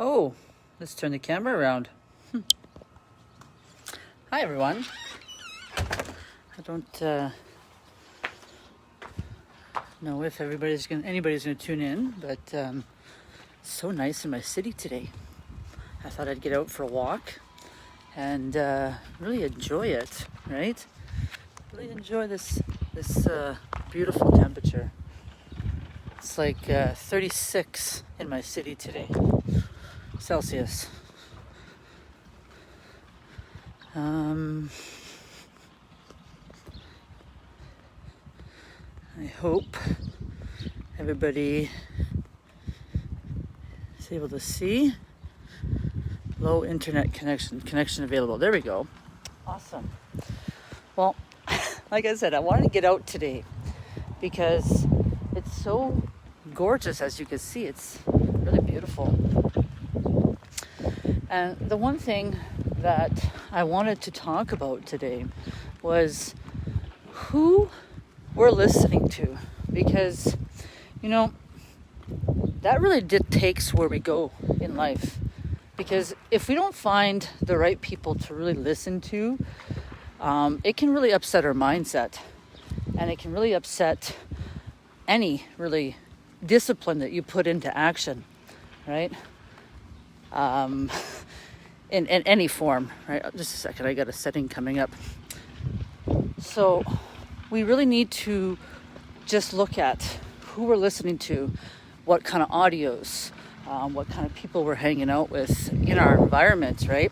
Oh, let's turn the camera around. Hi, everyone. I don't know if anybody's gonna tune in, but it's so nice in my city today. I thought I'd get out for a walk and really enjoy it, right? Really enjoy this beautiful temperature. It's like 36 in my city today, Celsius. I hope everybody is able to see. Low internet connection available. There we go. Awesome. Well, like I said, I wanted to get out today because it's so gorgeous. As you can see, it's really beautiful. And the one thing that I wanted to talk about today was who we're listening to, because that really dictates where we go in life. Because if we don't find the right people to really listen to, it can really upset our mindset, and it can really upset any really discipline that you put into action, right? In any form, right? Just a second, I got a setting coming up. So we really need to just look at who we're listening to, what kind of audios, what kind of people we're hanging out with in our environments, right?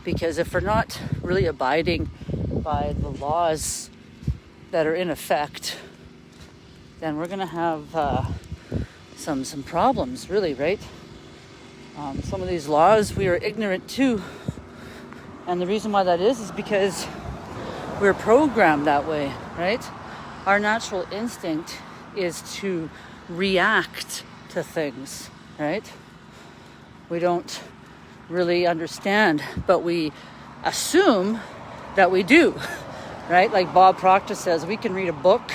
Because if we're not really abiding by the laws that are in effect, then we're going to have some problems, really, right? Some of these laws we are ignorant to, and the reason why that is because we're programmed that way, right? Our natural instinct is to react to things, right? We don't really understand, but we assume that we do, right? Like Bob Proctor says, we can read a book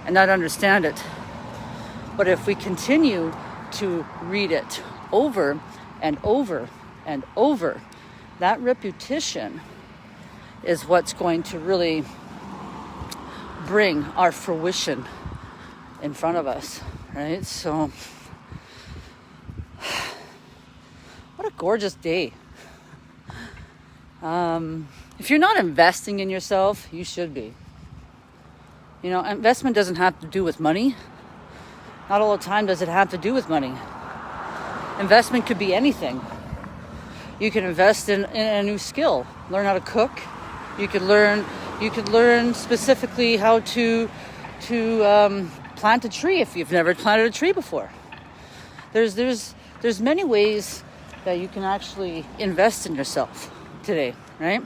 and not understand it. But if we continue to read it over and over and over, that repetition is what's going to really bring our fruition in front of us, right? So, what a gorgeous day. If you're not investing in yourself, you should be. Investment doesn't have to do with money. Not all the time does it have to do with money. Investment could be anything. You can invest in a new skill, learn how to cook. You could learn specifically how to plant a tree if you've never planted a tree before. There's many ways that you can actually invest in yourself today, right?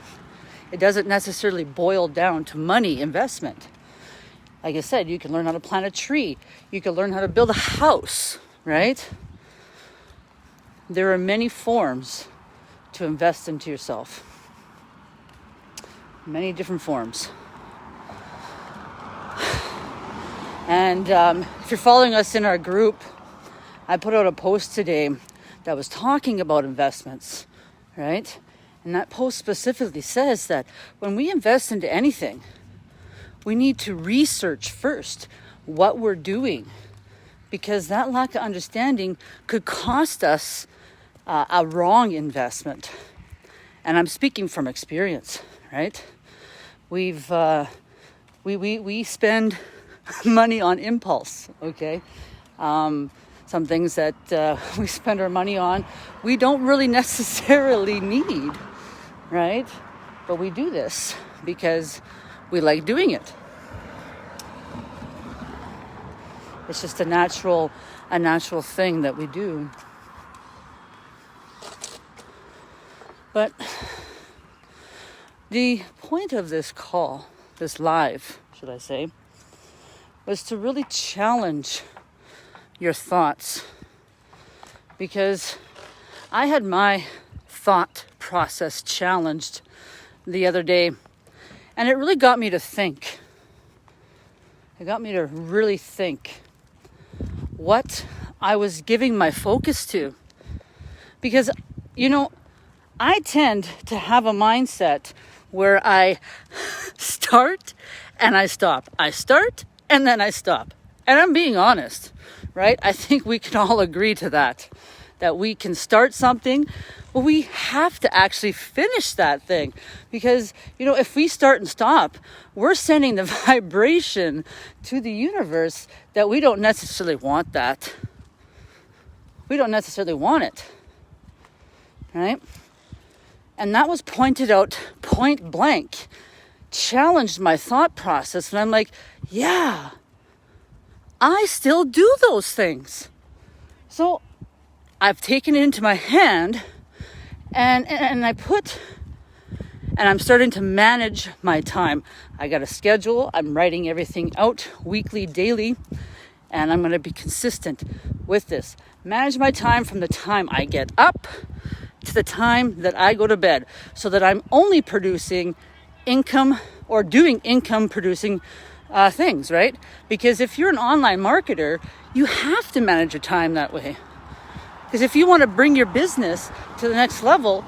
It doesn't necessarily boil down to money investment. Like I said, you can learn how to plant a tree. You can learn how to build a house, right? There are many forms to invest into yourself. Many different forms. And if you're following us in our group, I put out a post today that was talking about investments, right? And that post specifically says that when we invest into anything, we need to research first what we're doing, because that lack of understanding could cost us a wrong investment. And I'm speaking from experience, right? We spend money on impulse, okay? Some things that we spend our money on, we don't really necessarily need, right? But we do this because we like doing it. It's just a natural thing that we do. But the point of this call, this live, should I say, was to really challenge your thoughts, because I had my thought process challenged the other day, and it really got me to think. It got me to really think what I was giving my focus to. Because, I tend to have a mindset where I start and I stop. I start and then I stop. And I'm being honest, right? I think we can all agree to that we can start something, but we have to actually finish that thing. Because, if we start and stop, we're sending the vibration to the universe that we don't necessarily want that. We don't necessarily want it, right? And that was pointed out point blank, challenged my thought process. And I'm like, yeah, I still do those things. So I've taken it into my hand and I'm starting to manage my time. I got a schedule. I'm writing everything out weekly, daily, and I'm going to be consistent with this. Manage my time from the time I get up to the time that I go to bed, so that I'm only producing income or doing income producing things, right? Because if you're an online marketer, you have to manage your time that way. Because if you want to bring your business to the next level,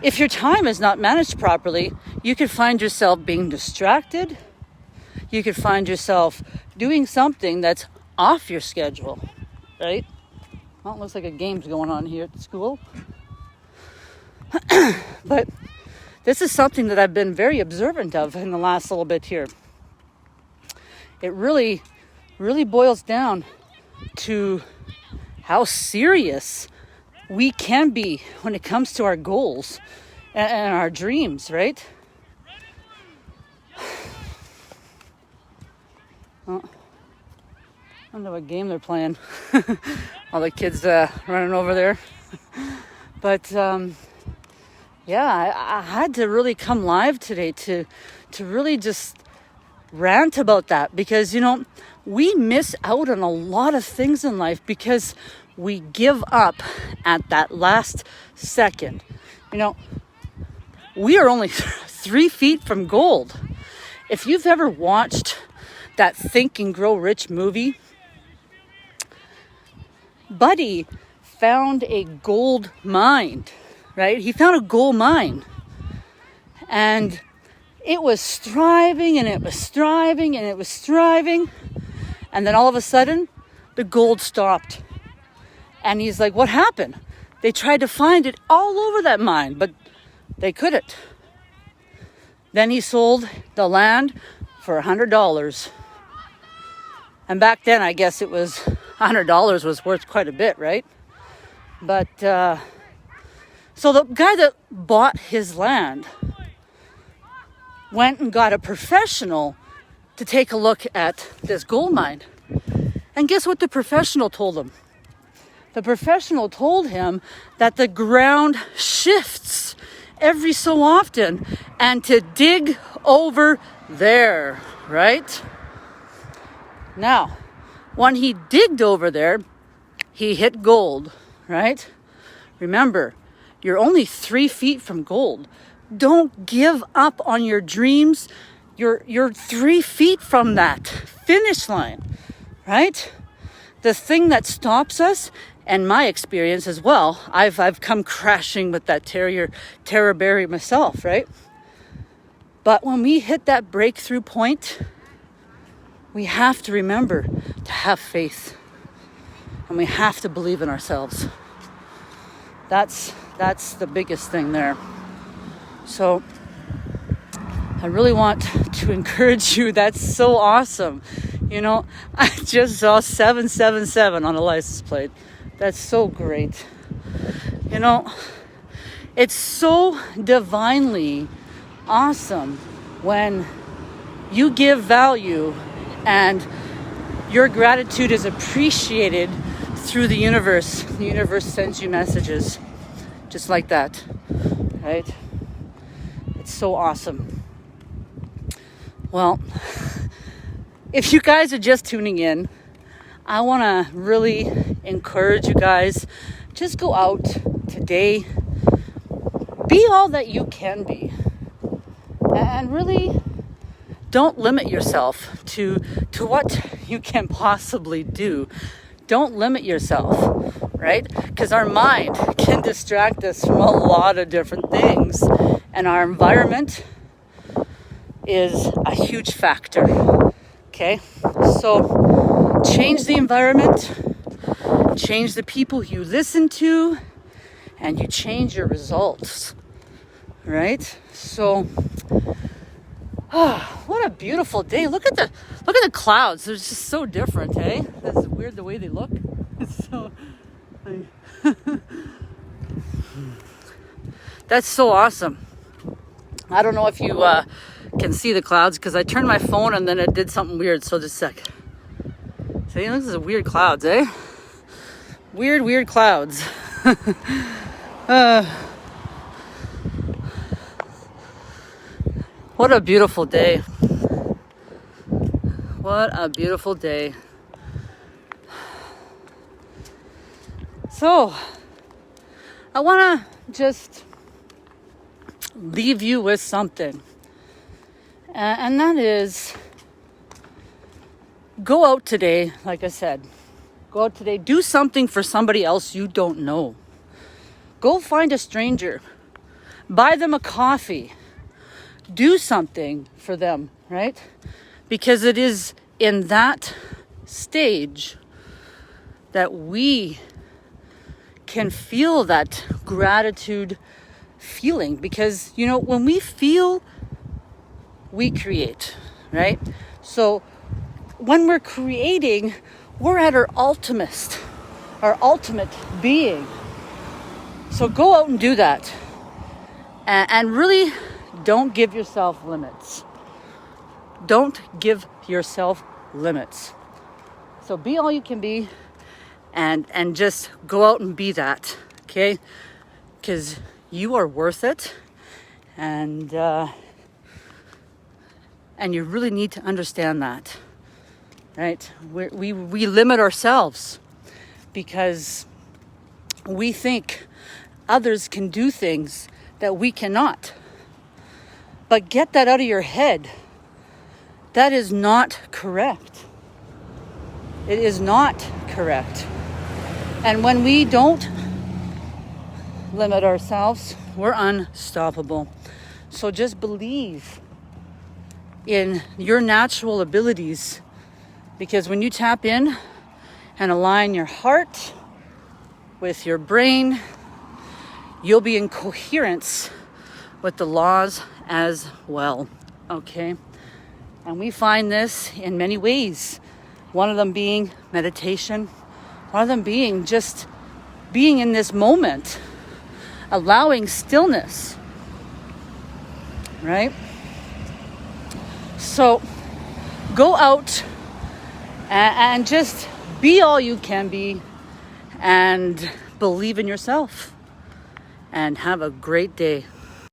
if your time is not managed properly, you could find yourself being distracted. You could find yourself doing something that's off your schedule, right? Well, it looks like a game's going on here at the school. But this is something that I've been very observant of in the last little bit here. It really, really boils down to how serious we can be when it comes to our goals and our dreams, right? Well, I don't know what game they're playing. All the kids running over there. But I had to really come live today to really just rant about that, because we miss out on a lot of things in life because we give up at that last second. We are only 3 feet from gold. If you've ever watched that Think and Grow Rich movie, Buddy found a gold mine, right? He found a gold mine, and it was striving and it was striving and it was striving. And then all of a sudden, the gold stopped. And he's like, what happened? They tried to find it all over that mine, but they couldn't. Then he sold the land for $100. And back then, I guess it was $100 was worth quite a bit, right? But, so the guy that bought his land went and got a professional to take a look at this gold mine. And guess what the professional told him? The professional told him that the ground shifts every so often and to dig over there, right? Now, when he digged over there, he hit gold, right? Remember, you're only 3 feet from gold. Don't give up on your dreams. You're 3 feet from that finish line, right? The thing that stops us, and my experience as well, I've come crashing with that terror berry myself, right? But when we hit that breakthrough point, we have to remember to have faith, and we have to believe in ourselves. That's the biggest thing there. So I really want to encourage you. That's so awesome. I just saw 777 on a license plate. That's so great. It's so divinely awesome when you give value and your gratitude is appreciated through the universe. The universe sends you messages just like that, right? It's so awesome. Well, if you guys are just tuning in, I want to really encourage you guys, just go out today, be all that you can be, and really don't limit yourself to what you can possibly do. don't limit yourself, right? Because our mind can distract us from a lot of different things. And our environment is a huge factor, okay? So change the environment, change the people you listen to, and you change your results, right? So, what a beautiful day. Look at the clouds. They're just so different, eh? That's weird the way they look. It's so that's so awesome. I don't know if you can see the clouds because I turned my phone and then it did something weird. So just a sec. See, this is weird clouds, eh? Weird clouds. What a beautiful day. What a beautiful day. So, I want to just leave you with something. And that is, go out today, like I said. Go out today. Do something for somebody else you don't know. Go find a stranger. Buy them a coffee. Do something for them, right? Because it is in that stage that we can feel that gratitude feeling. Because, you know, when we feel, we create, right? So when we're creating, we're at our ultimate being. So go out and do that. And really don't give yourself limits. Don't give yourself limits. So be all you can be and just go out and be that, okay? Because you are worth it. And you really need to understand that, right? We limit ourselves because we think others can do things that we cannot. But get that out of your head. That is not correct. It is not correct. And when we don't limit ourselves, we're unstoppable. So just believe in your natural abilities, because when you tap in and align your heart with your brain, you'll be in coherence with the laws as well, okay? And we find this in many ways. One of them being meditation, one of them being just being in this moment, allowing stillness, right? So go out and just be all you can be and believe in yourself and have a great day.